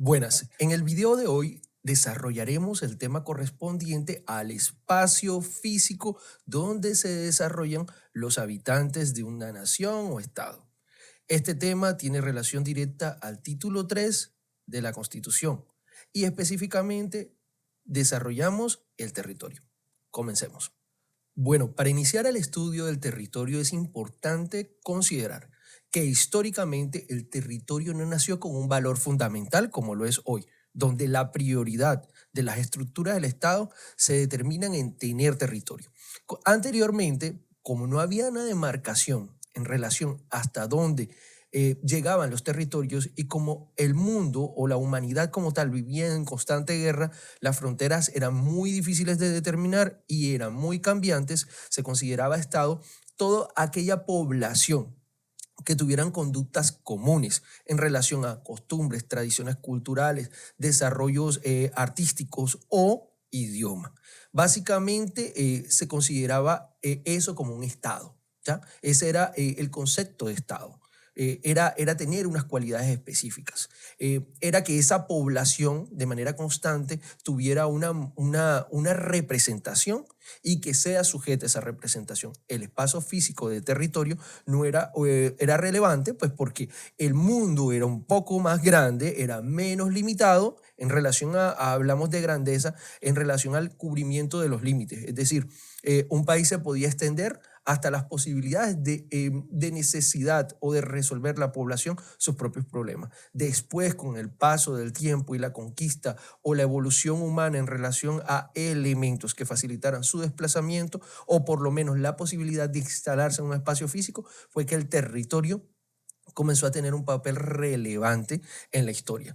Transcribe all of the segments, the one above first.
Buenas, en el video de hoy desarrollaremos el tema correspondiente al espacio físico donde se desarrollan los habitantes de una nación o estado. Este tema tiene relación directa al título 3 de la Constitución y específicamente desarrollamos el territorio. Comencemos. Bueno, para iniciar el estudio del territorio es importante considerar que históricamente el territorio no nació con un valor fundamental como lo es hoy, donde la prioridad de las estructuras del Estado se determinan en tener territorio. Anteriormente, como no había una demarcación en relación hasta dónde llegaban los territorios y como el mundo o la humanidad como tal vivía en constante guerra, las fronteras eran muy difíciles de determinar y eran muy cambiantes, se consideraba Estado toda aquella población que tuvieran conductas comunes en relación a costumbres, tradiciones culturales, desarrollos artísticos o idioma. Básicamente se consideraba eso como un Estado, ¿ya? Ese era el concepto de Estado. Era tener unas cualidades específicas. Era que esa población de manera constante tuviera una representación y que sea sujeta a esa representación. El espacio físico de territorio no era relevante, pues porque el mundo era un poco más grande, era menos limitado en relación hablamos de grandeza, en relación al cubrimiento de los límites. Es decir, un país se podía extender hasta las posibilidades de necesidad o de resolver la población sus propios problemas. Después, con el paso del tiempo y la conquista o la evolución humana en relación a elementos que facilitaran su desplazamiento o por lo menos la posibilidad de instalarse en un espacio físico, fue que el territorio comenzó a tener un papel relevante en la historia.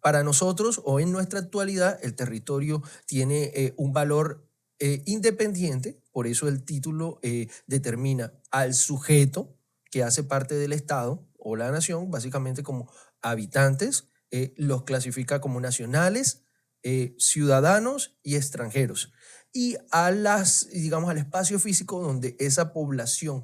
Para nosotros o en nuestra actualidad, el territorio tiene un valor independiente, por eso el título determina al sujeto que hace parte del Estado o la nación, básicamente como habitantes, los clasifica como nacionales, ciudadanos y extranjeros. Y digamos, al espacio físico donde esa población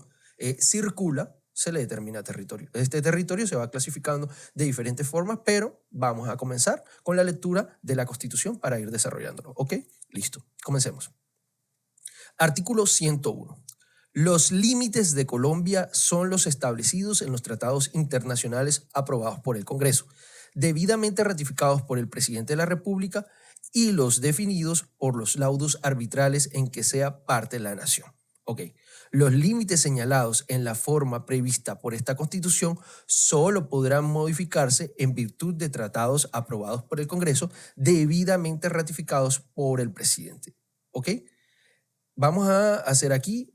circula, se le determina territorio. Este territorio se va clasificando de diferentes formas, pero vamos a comenzar con la lectura de la Constitución para ir desarrollándolo. ¿Ok? Listo. Comencemos. Artículo 101. Los límites de Colombia son los establecidos en los tratados internacionales aprobados por el Congreso, debidamente ratificados por el presidente de la República y los definidos por los laudos arbitrales en que sea parte la nación. Ok. Los límites señalados en la forma prevista por esta Constitución solo podrán modificarse en virtud de tratados aprobados por el Congreso, debidamente ratificados por el presidente. ¿Ok? Vamos a hacer aquí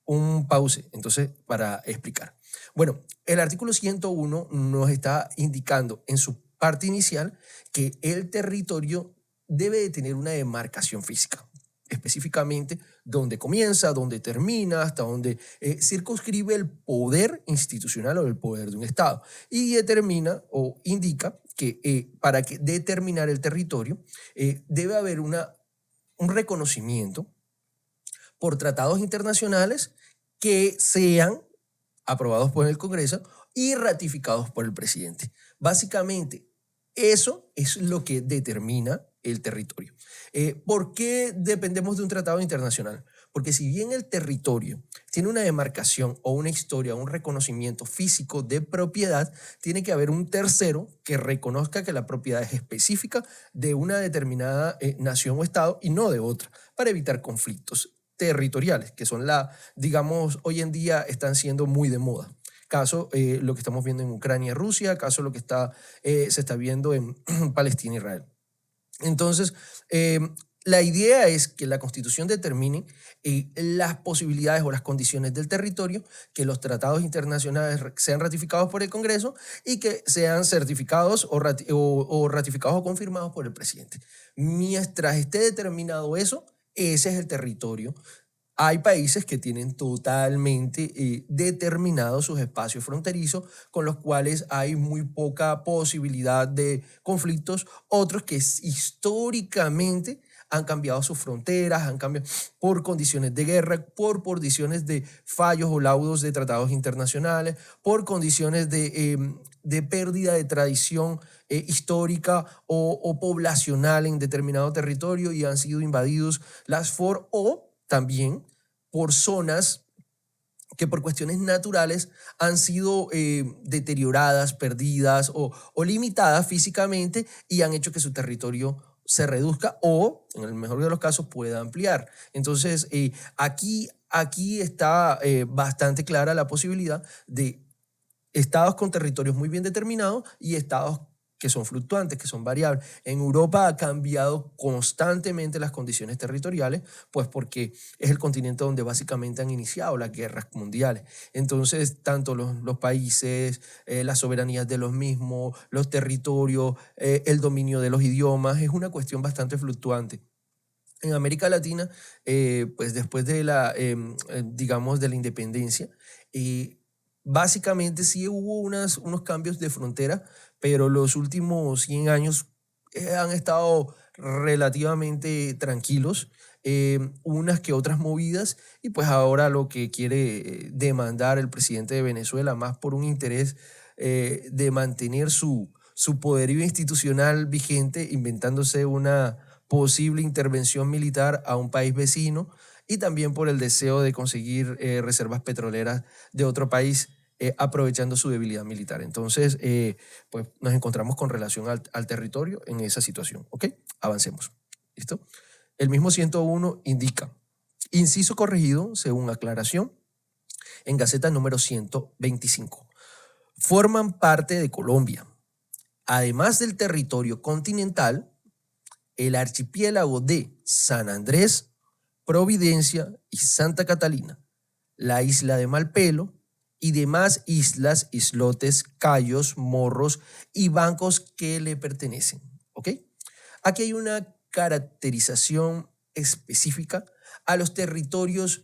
un pause, entonces, para explicar. Bueno, el artículo 101 nos está indicando en su parte inicial que el territorio debe de tener una demarcación física, específicamente dónde comienza, dónde termina, hasta dónde circunscribe el poder institucional o el poder de un Estado. Y determina o indica que para determinar el territorio debe haber un reconocimiento por tratados internacionales que sean aprobados por el Congreso y ratificados por el presidente. Básicamente, eso es lo que determina el territorio. ¿Por qué dependemos de un tratado internacional? Porque si bien el territorio tiene una demarcación o una historia, un reconocimiento físico de propiedad, tiene que haber un tercero que reconozca que la propiedad es específica de una determinada nación o estado y no de otra, para evitar conflictos territoriales, que son digamos, hoy en día están siendo muy de moda. Caso lo que estamos viendo en Ucrania y Rusia, caso lo que se está viendo en Palestina e Israel. Entonces, la idea es que la Constitución determine las posibilidades o las condiciones del territorio, que los tratados internacionales sean ratificados por el Congreso y que sean certificados o ratificados o confirmados por el presidente. Mientras esté determinado eso, ese es el territorio. Hay países que tienen totalmente determinados sus espacios fronterizos, con los cuales hay muy poca posibilidad de conflictos. Otros que históricamente han cambiado sus fronteras, han cambiado por condiciones de guerra, por condiciones de fallos o laudos de tratados internacionales, por condiciones de de pérdida de tradición histórica o poblacional en determinado territorio y han sido invadidos las FOR, o también por zonas que por cuestiones naturales han sido deterioradas, perdidas o limitadas físicamente y han hecho que su territorio se reduzca o, en el mejor de los casos, pueda ampliar. Entonces, aquí está bastante clara la posibilidad de estados con territorios muy bien determinados y estados que son fluctuantes, que son variables. En Europa ha cambiado constantemente las condiciones territoriales, pues porque es el continente donde básicamente han iniciado las guerras mundiales. Entonces, tanto los países, las soberanías de los mismos, los territorios, el dominio de los idiomas, es una cuestión bastante fluctuante. En América Latina, pues después de digamos, de la independencia, eh, básicamente sí hubo unos cambios de frontera, pero los últimos 100 años han estado relativamente tranquilos, unas que otras movidas, y pues ahora lo que quiere demandar el presidente de Venezuela, más por un interés de mantener su poderío institucional vigente, inventándose una posible intervención militar a un país vecino, y también por el deseo de conseguir reservas petroleras de otro país, aprovechando su debilidad militar. Entonces, pues nos encontramos con relación al territorio en esa situación. ¿Ok? Avancemos. ¿Listo? El mismo 101 indica, inciso corregido según aclaración, en Gaceta número 125. Forman parte de Colombia, además del territorio continental, el archipiélago de San Andrés, Providencia y Santa Catalina, la isla de Malpelo y demás islas, islotes, cayos, morros y bancos que le pertenecen. ¿Ok? Aquí hay una caracterización específica a los territorios,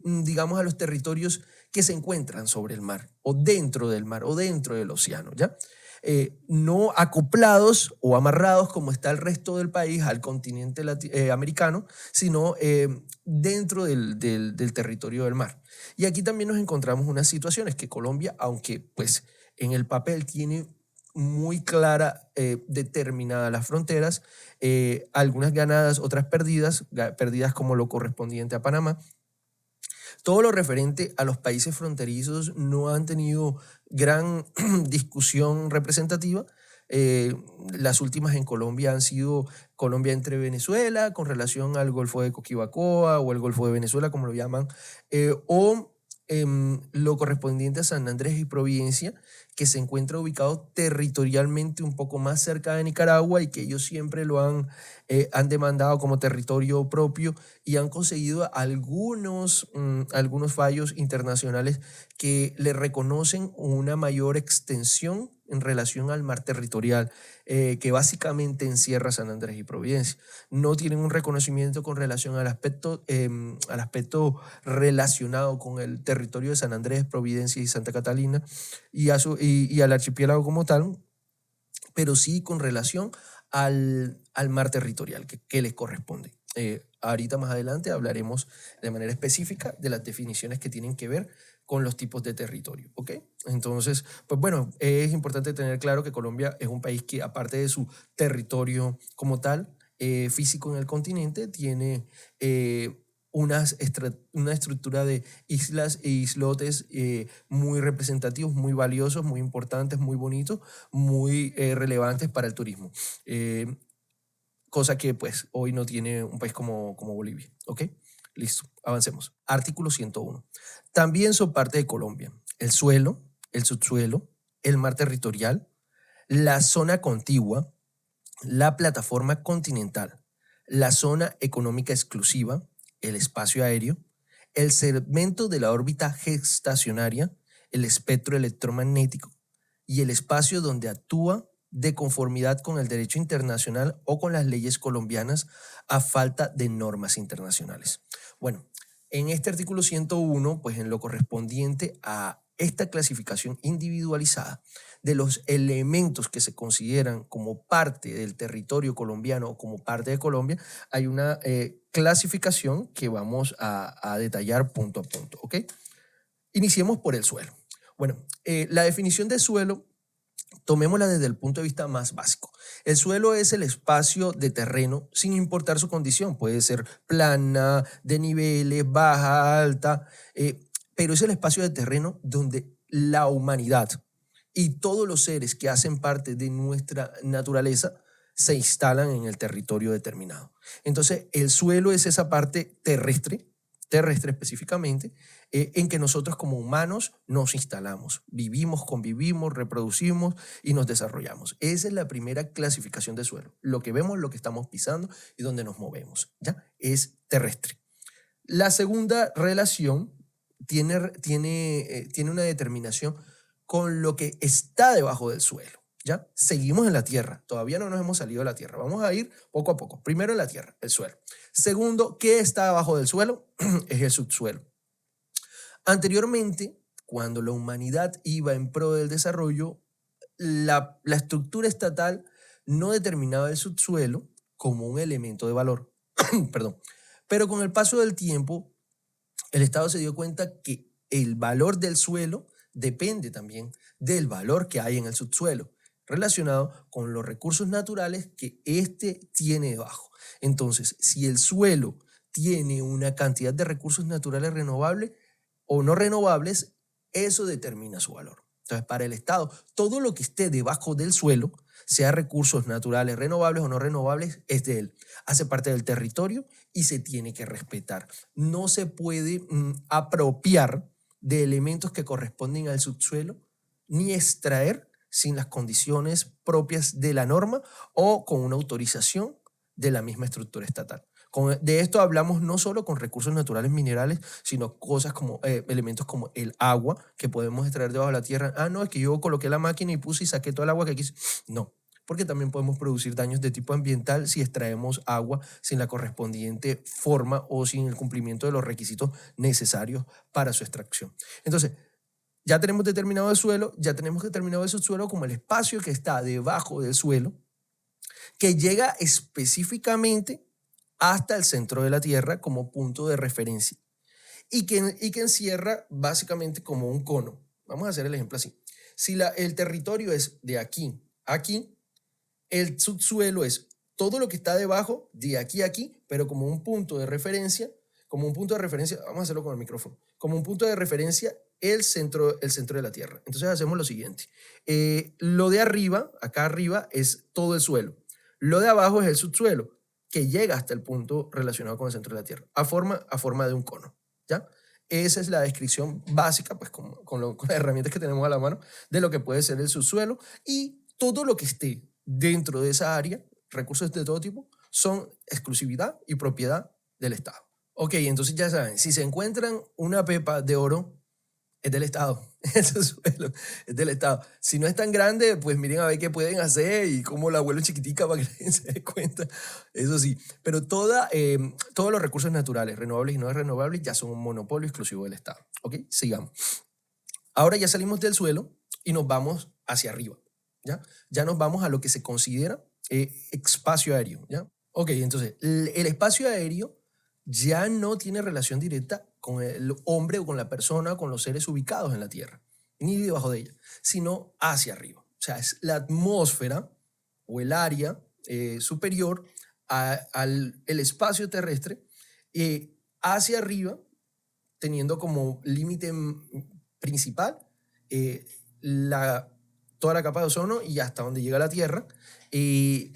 digamos, a los territorios que se encuentran sobre el mar o dentro del mar o dentro del océano, ¿ya? No acoplados o amarrados como está el resto del país al continente americano, sino dentro del territorio del mar. Y aquí también nos encontramos unas situaciones que Colombia, aunque pues en el papel tiene muy clara, determinadas las fronteras, algunas ganadas, otras perdidas, perdidas como lo correspondiente a Panamá. Todo lo referente a los países fronterizos no han tenido gran discusión representativa. Las últimas en Colombia han sido Colombia entre Venezuela con relación al Golfo de Coquibacoa o el Golfo de Venezuela, como lo llaman, o lo correspondiente a San Andrés y Providencia, que se encuentra ubicado territorialmente un poco más cerca de Nicaragua y que ellos siempre lo han demandado como territorio propio y han conseguido algunos fallos internacionales que le reconocen una mayor extensión en relación al mar territorial, que básicamente encierra San Andrés y Providencia. No tienen un reconocimiento con relación al aspecto relacionado con el territorio de San Andrés, Providencia y Santa Catalina y al archipiélago como tal, pero sí con relación al mar territorial que les corresponde. Ahorita más adelante hablaremos de manera específica de las definiciones que tienen que ver con los tipos de territorio, ¿ok? Entonces, pues bueno, es importante tener claro que Colombia es un país que, aparte de su territorio como tal, físico en el continente, tiene una estructura de islas e islotes muy representativos, muy valiosos, muy importantes, muy bonitos, muy relevantes para el turismo. Cosa que pues hoy no tiene un país como Bolivia. ¿Ok? Listo, avancemos. Artículo 101. También son parte de Colombia el suelo, el subsuelo, el mar territorial, la zona contigua, la plataforma continental, la zona económica exclusiva, el espacio aéreo, el segmento de la órbita geoestacionaria, el espectro electromagnético y el espacio donde actúa de conformidad con el derecho internacional o con las leyes colombianas a falta de normas internacionales. Bueno, en este artículo 101, pues en lo correspondiente a esta clasificación individualizada de los elementos que se consideran como parte del territorio colombiano o como parte de Colombia, hay una clasificación que vamos a detallar punto a punto, ¿ok? Iniciemos por el suelo. Bueno, la definición de suelo Tomémosla desde el punto de vista más básico. El suelo es el espacio de terreno sin importar su condición. Puede ser plana, de niveles, baja, alta, pero es el espacio de terreno donde la humanidad y todos los seres que hacen parte de nuestra naturaleza se instalan en el territorio determinado. Entonces, el suelo es esa parte terrestre específicamente, en que nosotros como humanos nos instalamos, vivimos, convivimos, reproducimos y nos desarrollamos. Esa es la primera clasificación de suelo. Lo que vemos, lo que estamos pisando y donde nos movemos, ¿ya? Es terrestre. La segunda relación tiene una determinación con lo que está debajo del suelo. ¿Ya? Seguimos en la tierra, todavía no nos hemos salido de la tierra, vamos a ir poco a poco. Primero en la tierra, el suelo. Segundo, ¿qué está debajo del suelo? Es el subsuelo. Anteriormente, cuando la humanidad iba en pro del desarrollo, la estructura estatal no determinaba el subsuelo como un elemento de valor. Perdón. Pero con el paso del tiempo, el Estado se dio cuenta que el valor del suelo depende también del valor que hay en el subsuelo, relacionado con los recursos naturales que éste tiene debajo. Entonces, si el suelo tiene una cantidad de recursos naturales renovables o no renovables, eso determina su valor. Entonces, para el Estado, todo lo que esté debajo del suelo, sea recursos naturales renovables o no renovables, es de él. Hace parte del territorio y se tiene que respetar. No se puede apropiar de elementos que corresponden al subsuelo ni extraer sin las condiciones propias de la norma o con una autorización de la misma estructura estatal. De esto hablamos no solo con recursos naturales minerales, sino cosas como elementos como el agua que podemos extraer debajo de la tierra. Ah, no, es que yo coloqué la máquina y puse y saqué toda el agua que quise. No, porque también podemos producir daños de tipo ambiental si extraemos agua sin la correspondiente forma o sin el cumplimiento de los requisitos necesarios para su extracción. Entonces, ya tenemos determinado el suelo, ya tenemos determinado el subsuelo como el espacio que está debajo del suelo, que llega específicamente hasta el centro de la Tierra como punto de referencia y que encierra básicamente como un cono. Vamos a hacer el ejemplo así. Si el territorio es de aquí a aquí, el subsuelo es todo lo que está debajo de aquí a aquí, pero como un punto de referencia, vamos a hacerlo con el micrófono, como un punto de referencia el centro de la Tierra. Entonces hacemos lo siguiente. Lo de arriba, acá arriba, es todo el suelo. Lo de abajo es el subsuelo, que llega hasta el punto relacionado con el centro de la Tierra, a forma de un cono, ¿ya? Esa es la descripción básica, pues con las herramientas que tenemos a la mano, de lo que puede ser el subsuelo, y todo lo que esté dentro de esa área, recursos de todo tipo, son exclusividad y propiedad del Estado. Ok, entonces ya saben, si se encuentran una pepa de oro, es del Estado, ese suelo es del Estado. Si no es tan grande, pues miren a ver qué pueden hacer y cómo la vuelven chiquitica para que nadie se dé cuenta. Eso sí, pero todos los recursos naturales, renovables y no renovables, ya son un monopolio exclusivo del Estado. Ok, sigamos. Ahora ya salimos del suelo y nos vamos hacia arriba. Ya nos vamos a lo que se considera espacio aéreo. ¿Ya? Ok, entonces el espacio aéreo ya no tiene relación directa con el hombre o con la persona o con los seres ubicados en la Tierra, ni debajo de ella, sino hacia arriba. O sea, es la atmósfera o el área superior al el espacio terrestre hacia arriba, teniendo como límite principal eh, toda la capa de ozono y hasta donde llega la Tierra. Y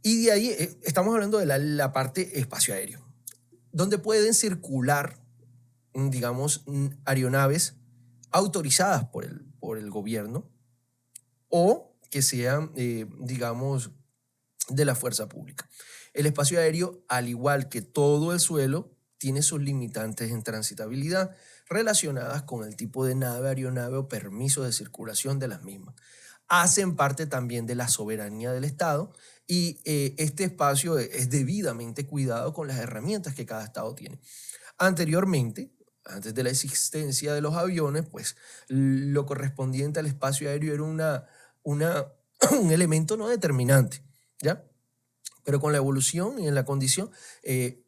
de ahí estamos hablando de la parte espacio aéreo, donde pueden circular, digamos, aeronaves autorizadas por el gobierno o que sean, digamos, de la fuerza pública. El espacio aéreo, al igual que todo el suelo, tiene sus limitantes en transitabilidad relacionadas con el tipo de nave, aeronave o permiso de circulación de las mismas. Hacen parte también de la soberanía del Estado y este espacio es debidamente cuidado con las herramientas que cada Estado tiene. Anteriormente, antes de la existencia de los aviones, pues lo correspondiente al espacio aéreo era un elemento no determinante, ¿ya? Pero con la evolución y en la condición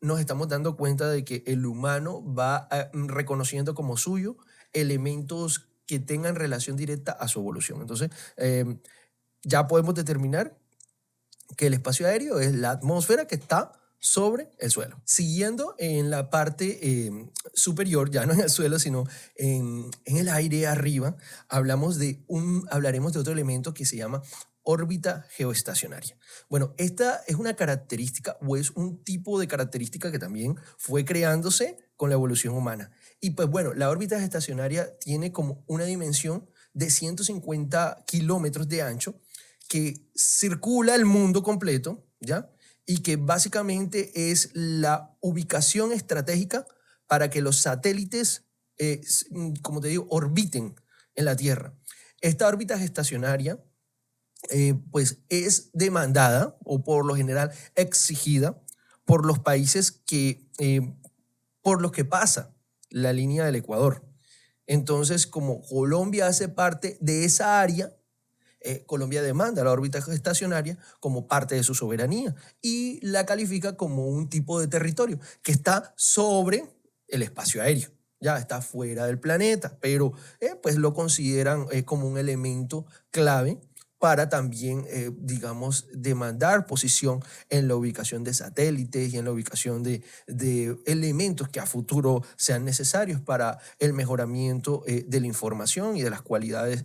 nos estamos dando cuenta de que el humano va reconociendo como suyo elementos que tengan relación directa a su evolución. Entonces, ya podemos determinar que el espacio aéreo es la atmósfera que está sobre el suelo. Siguiendo en la parte superior, ya no en el suelo, sino en el aire arriba, hablaremos de otro elemento que se llama órbita geoestacionaria. Bueno, esta es una característica o es un tipo de característica que también fue creándose con la evolución humana. Y pues bueno, la órbita geoestacionaria tiene como una dimensión de 150 kilómetros de ancho que circula el mundo completo, ¿ya? Y que básicamente es la ubicación estratégica para que los satélites, como te digo, orbiten en la Tierra. Esta órbita gestacionaria, pues es demandada o por lo general exigida por los países por los que pasa la línea del Ecuador. Entonces, como Colombia hace parte de esa área, Colombia demanda la órbita estacionaria como parte de su soberanía y la califica como un tipo de territorio que está sobre el espacio aéreo. Ya está fuera del planeta, pero pues lo consideran como un elemento clave para también, digamos, demandar posición en la ubicación de satélites y en la ubicación de elementos que a futuro sean necesarios para el mejoramiento de la información y de las cualidades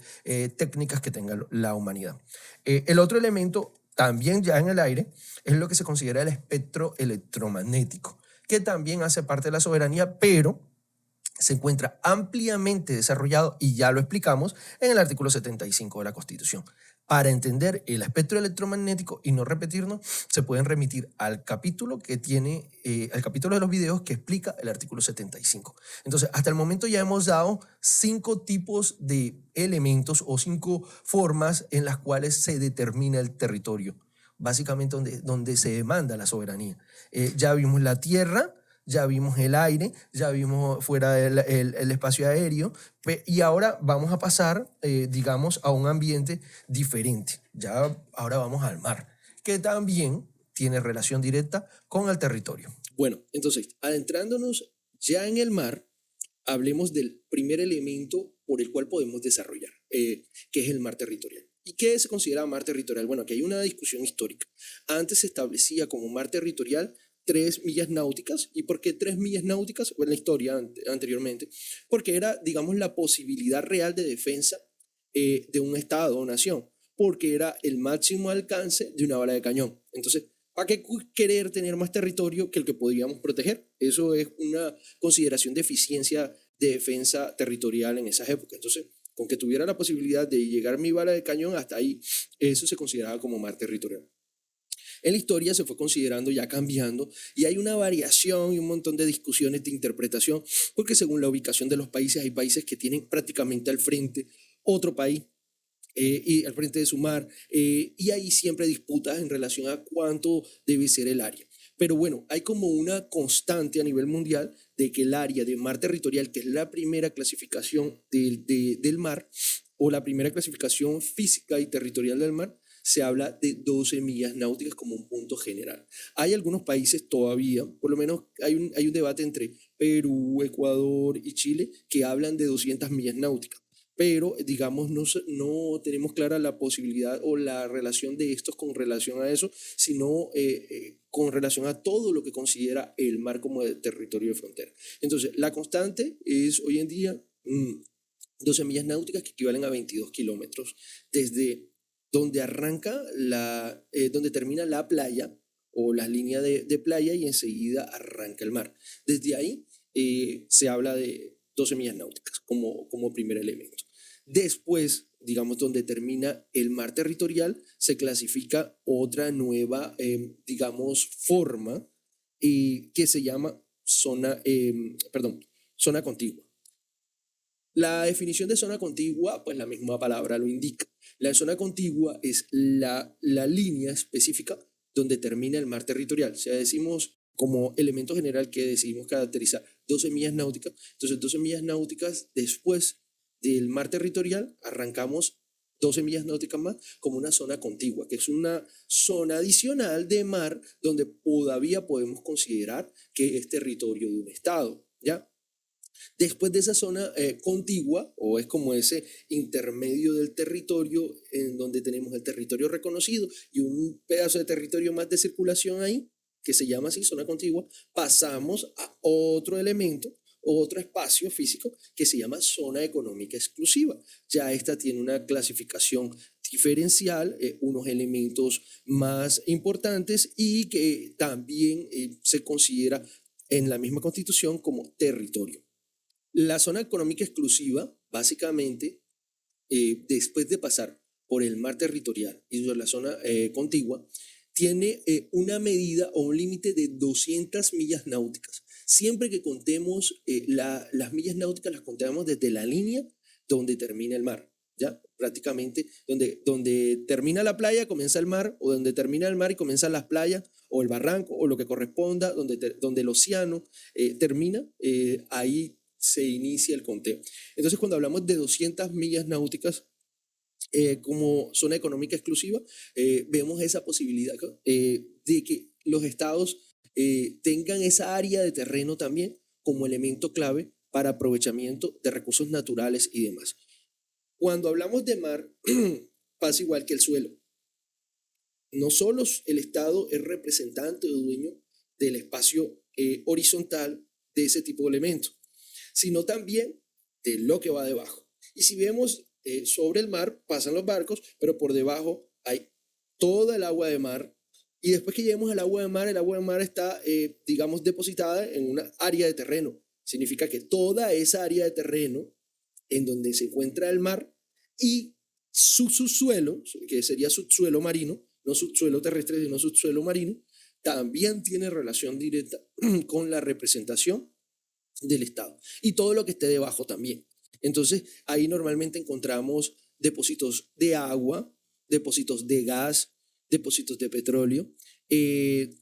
técnicas que tenga la humanidad. El otro elemento, también ya en el aire, es lo que se considera el espectro electromagnético, que también hace parte de la soberanía, pero se encuentra ampliamente desarrollado, y ya lo explicamos, en el artículo 75 de la Constitución. Para entender el espectro electromagnético y no repetirnos, se pueden remitir al capítulo al capítulo de los videos que explica el artículo 75. Entonces, hasta el momento ya hemos dado 5 tipos de elementos o 5 formas en las cuales se determina el territorio, básicamente donde se demanda la soberanía. Ya vimos la tierra, ya vimos el aire, ya vimos fuera el espacio aéreo, y ahora vamos a pasar, digamos, a un ambiente diferente. Ya ahora vamos al mar, que también tiene relación directa con el territorio. Bueno, entonces, adentrándonos ya en el mar, hablemos del primer elemento por el cual podemos desarrollar, que es el mar territorial. ¿Y qué se considera mar territorial? Bueno, aquí hay una discusión histórica. Antes se establecía como mar territorial 3 millas náuticas. ¿Y por qué 3 millas náuticas? Pues en la historia anteriormente, porque era, digamos, la posibilidad real de defensa de un estado o nación, porque era el máximo alcance de una bala de cañón. Entonces, ¿para qué querer tener más territorio que el que podríamos proteger? Eso es una consideración de eficiencia de defensa territorial en esas épocas. Entonces, con que tuviera la posibilidad de llegar mi bala de cañón hasta ahí, eso se consideraba como mar territorial. En la historia se fue considerando ya cambiando y hay una variación y un montón de discusiones de interpretación, porque según la ubicación de los países hay países que tienen prácticamente al frente otro país y al frente de su mar, y hay siempre disputas en relación a cuánto debe ser el área. Pero bueno, hay como una constante a nivel mundial de que el área de mar territorial, que es la primera clasificación del mar, o la primera clasificación física y territorial del mar, se habla de 12 millas náuticas como un punto general. Hay algunos países todavía, por lo menos hay un debate entre Perú, Ecuador y Chile, que hablan de 200 millas náuticas, pero digamos no tenemos clara la posibilidad o la relación de estos con relación a eso, sino con relación a todo lo que considera el mar como de territorio de frontera. Entonces, la constante es hoy en día 12 millas náuticas, que equivalen a 22 kilómetros, desde donde donde termina la playa o la línea de playa, y enseguida arranca el mar. Desde ahí se habla de 12 millas náuticas como primer elemento. Después, digamos, donde termina el mar territorial, se clasifica otra nueva, digamos, forma que se llama zona contigua. La definición de zona contigua, pues la misma palabra lo indica. La zona contigua es la línea específica donde termina el mar territorial. O sea, decimos como elemento general que decidimos caracterizar 12 millas náuticas. Entonces, 12 millas náuticas después del mar territorial, arrancamos 12 millas náuticas más como una zona contigua, que es una zona adicional de mar donde todavía podemos considerar que es territorio de un estado, ¿ya? Después de esa zona contigua, o es como ese intermedio del territorio en donde tenemos el territorio reconocido y un pedazo de territorio más de circulación ahí, que se llama así, zona contigua, pasamos a otro elemento, otro espacio físico que se llama zona económica exclusiva. Ya esta tiene una clasificación diferencial, unos elementos más importantes y que también se considera en la misma constitución como territorio. La zona económica exclusiva, básicamente, después de pasar por el mar territorial y por la zona contigua, tiene una medida o un límite de 200 millas náuticas. Siempre que contemos las millas náuticas, las contamos desde la línea donde termina el mar. ¿Ya? Prácticamente donde termina la playa comienza el mar, o donde termina el mar y comienzan las playas, o el barranco, o lo que corresponda, donde el océano termina, ahí se inicia el conteo. Entonces, cuando hablamos de 200 millas náuticas como zona económica exclusiva, vemos esa posibilidad de que los estados tengan esa área de terreno también como elemento clave para aprovechamiento de recursos naturales y demás. Cuando hablamos de mar, pasa igual que el suelo. No solo el Estado es representante o dueño del espacio horizontal de ese tipo de elementos, sino también de lo que va debajo. Y si vemos sobre el mar, pasan los barcos, pero por debajo hay toda el agua de mar. Y después que lleguemos al agua de mar, el agua de mar está, digamos, depositada en una área de terreno. Significa que toda esa área de terreno en donde se encuentra el mar y su subsuelo, que sería subsuelo marino, no subsuelo terrestre, sino subsuelo marino, también tiene relación directa con la representación del Estado y todo lo que esté debajo también. Entonces, ahí normalmente encontramos depósitos de agua, depósitos de gas, depósitos de petróleo,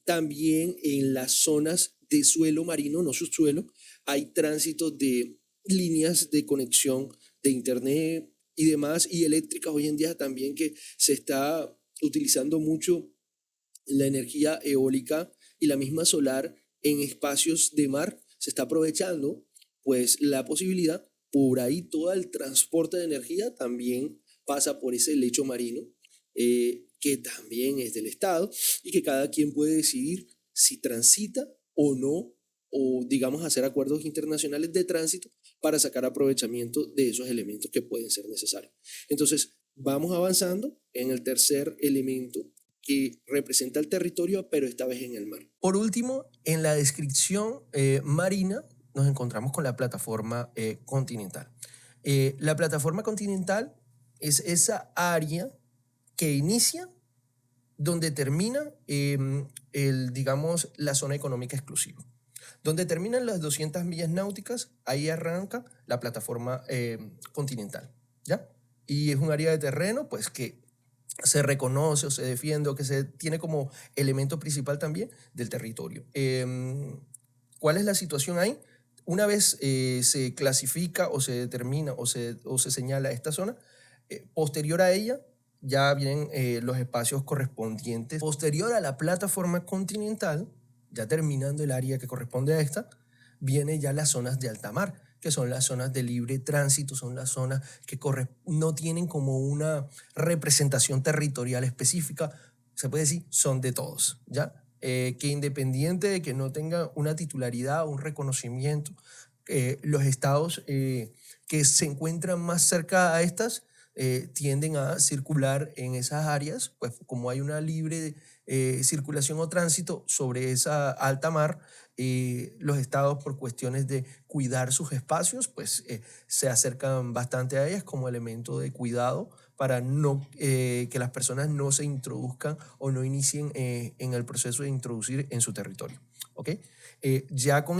también en las zonas de suelo marino, no subsuelo, hay tránsito de líneas de conexión de internet y demás, y eléctricas hoy en día también, que se está utilizando mucho la energía eólica y la misma solar en espacios de mar. Se está aprovechando pues la posibilidad, por ahí todo el transporte de energía también pasa por ese lecho marino, que también es del Estado y que cada quien puede decidir si transita o no, o digamos hacer acuerdos internacionales de tránsito para sacar aprovechamiento de esos elementos que pueden ser necesarios. Entonces, vamos avanzando en el tercer elemento que representa el territorio, pero esta vez en el mar. Por último, en la descripción marina nos encontramos con la plataforma continental. La plataforma continental es esa área que inicia donde termina digamos, la zona económica exclusiva. Donde terminan las 200 millas náuticas, ahí arranca la plataforma continental, ¿ya? Y es un área de terreno, pues, que se reconoce o se defiende o que se tiene como elemento principal también del territorio. ¿Cuál es la situación ahí? Una vez se clasifica o se determina o se señala esta zona, posterior a ella ya vienen los espacios correspondientes. Posterior a la plataforma continental, ya terminando el área que corresponde a esta, vienen ya las zonas de alta mar, que son las zonas de libre tránsito, son las zonas que no tienen como una representación territorial específica, se puede decir, son de todos, ¿ya? Que independiente de que no tenga una titularidad o un reconocimiento, los estados que se encuentran más cerca a estas tienden a circular en esas áreas, pues como hay una libre circulación o tránsito sobre esa alta mar, los estados, por cuestiones de cuidar sus espacios, pues se acercan bastante a ellas como elemento de cuidado para que las personas no se introduzcan o no inicien en el proceso de introducir en su territorio. ¿Okay? Ya con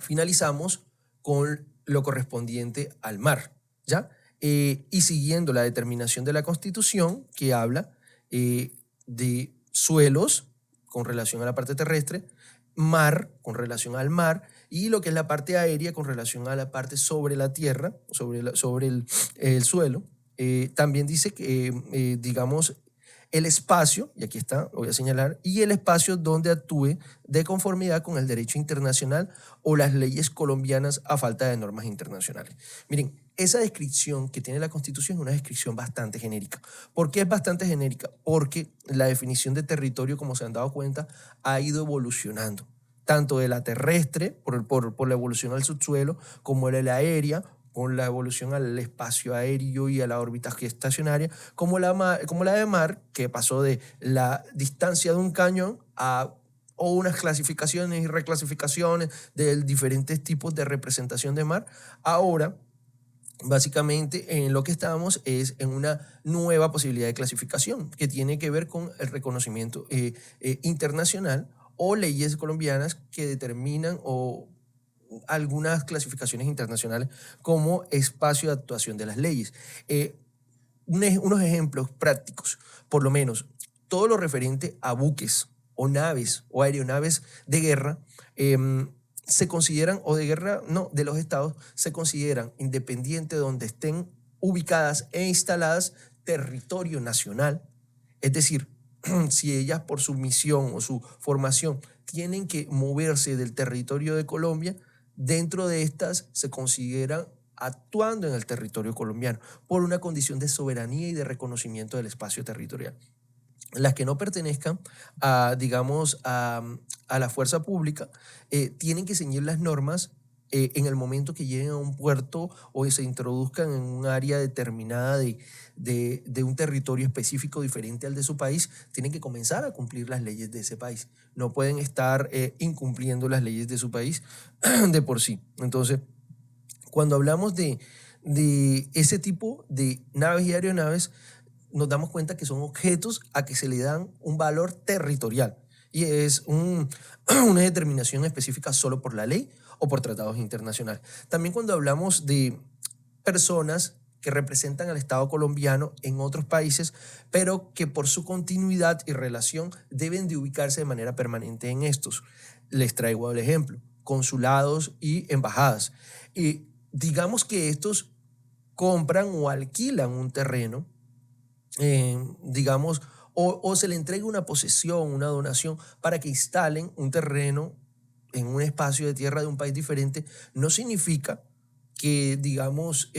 finalizamos con lo correspondiente al mar, ¿ya? Y siguiendo la determinación de la Constitución, que habla de suelos con relación a la parte terrestre, mar con relación al mar, y lo que es la parte aérea con relación a la parte sobre la tierra, sobre el suelo. También dice que, digamos, el espacio, y aquí está, lo voy a señalar, y el espacio donde actúe de conformidad con el derecho internacional o las leyes colombianas a falta de normas internacionales. Miren, esa descripción que tiene la Constitución es una descripción bastante genérica. ¿Por qué es bastante genérica? Porque la definición de territorio, como se han dado cuenta, ha ido evolucionando, tanto de la terrestre, por la evolución al subsuelo, como de la aérea, con la evolución al espacio aéreo y a la órbita geoestacionaria, como la de mar, que pasó de la distancia de un cañón a o unas clasificaciones y reclasificaciones de diferentes tipos de representación de mar. Ahora, básicamente, en lo que estamos es en una nueva posibilidad de clasificación que tiene que ver con el reconocimiento internacional o leyes colombianas que determinan o algunas clasificaciones internacionales como espacio de actuación de las leyes. Unos ejemplos prácticos, por lo menos todo lo referente a buques o naves o aeronaves de guerra, se consideran, o de guerra, no, de los estados, se consideran, independiente de donde estén ubicadas e instaladas, territorio nacional. Es decir, si ellas por su misión o su formación tienen que moverse del territorio de Colombia, dentro de estas se consideran actuando en el territorio colombiano por una condición de soberanía y de reconocimiento del espacio territorial. Las que no pertenezcan a, digamos, a la fuerza pública, tienen que ceñir las normas en el momento que lleguen a un puerto o se introduzcan en un área determinada de un territorio específico diferente al de su país, tienen que comenzar a cumplir las leyes de ese país. No pueden estar incumpliendo las leyes de su país de por sí. Entonces, cuando hablamos de ese tipo de naves y aeronaves, nos damos cuenta que son objetos a que se le dan un valor territorial y es una determinación específica solo por la ley o por tratados internacionales. También cuando hablamos de personas que representan al Estado colombiano en otros países, pero que por su continuidad y relación deben de ubicarse de manera permanente en estos. Les traigo el ejemplo: consulados y embajadas. Y digamos que estos compran o alquilan un terreno, digamos, o se le entrega una posesión, una donación para que instalen un terreno en un espacio de tierra de un país diferente. No significa que, digamos,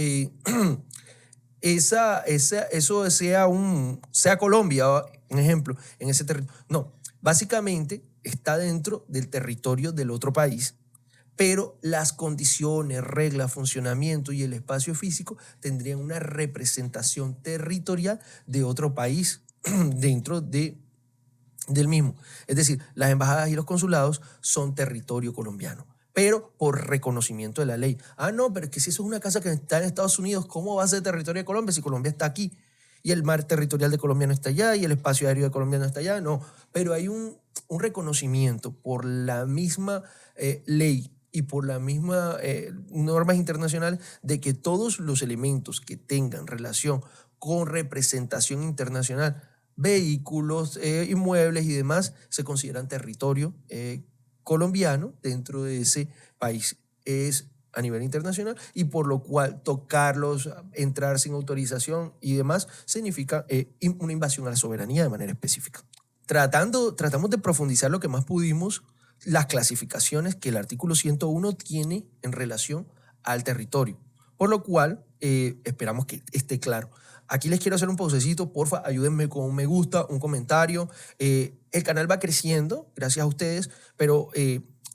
eso sea Colombia, un ejemplo, en ese territorio. No, básicamente está dentro del territorio del otro país, pero las condiciones, reglas, funcionamiento y el espacio físico tendrían una representación territorial de otro país dentro del mismo. Es decir, las embajadas y los consulados son territorio colombiano, pero por reconocimiento de la ley. Ah, no, pero es que si eso es una casa que está en Estados Unidos, ¿cómo va a ser territorio de Colombia si Colombia está aquí? Y el mar territorial de Colombia no está allá y el espacio aéreo de Colombia no está allá. No, pero hay un reconocimiento por la misma ley y por las mismas normas internacionales de que todos los elementos que tengan relación con representación internacional, vehículos, inmuebles y demás, se consideran territorio colombiano dentro de ese país. Es a nivel internacional y por lo cual tocarlos, entrar sin autorización y demás, significa una invasión a la soberanía de manera específica. Tratamos de profundizar lo que más pudimos las clasificaciones que el artículo 101 tiene en relación al territorio, por lo cual esperamos que esté claro. Aquí les quiero hacer un pausecito, porfa, ayúdenme con un me gusta, un comentario. El canal va creciendo, gracias a ustedes, pero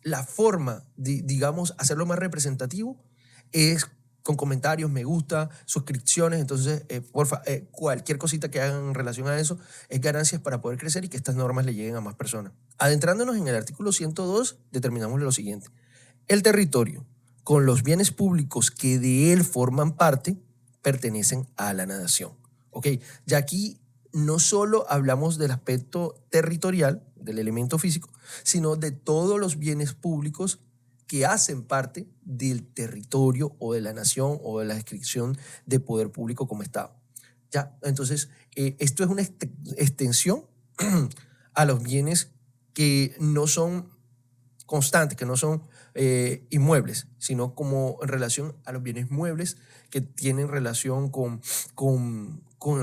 la forma de, digamos, hacerlo más representativo es con comentarios, me gusta, suscripciones. Entonces, porfa, cualquier cosita que hagan en relación a eso es ganancias para poder crecer y que estas normas le lleguen a más personas. Adentrándonos en el artículo 102, determinamos lo siguiente: el territorio, con los bienes públicos que de él forman parte, pertenecen a la nación. ¿Ok? Ya aquí no solo hablamos del aspecto territorial, del elemento físico, sino de todos los bienes públicos que hacen parte del territorio o de la nación o de la descripción de poder público como Estado. Ya, entonces, esto es una extensión a los bienes que no son constantes, que no son inmuebles, sino como en relación a los bienes muebles que tienen relación con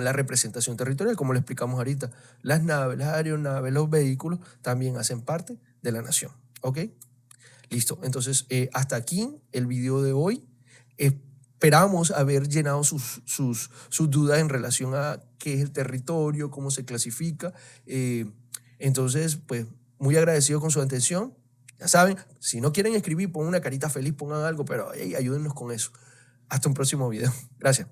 la representación territorial, como le explicamos ahorita. Las naves, las aeronaves, los vehículos también hacen parte de la nación. ¿Ok? Listo. Entonces, hasta aquí el video de hoy. Esperamos haber llenado sus dudas en relación a qué es el territorio, cómo se clasifica. Entonces, pues, muy agradecido con su atención. Ya saben, si no quieren escribir, pongan una carita feliz, pongan algo, pero hey, ayúdennos con eso. Hasta un próximo video. Gracias.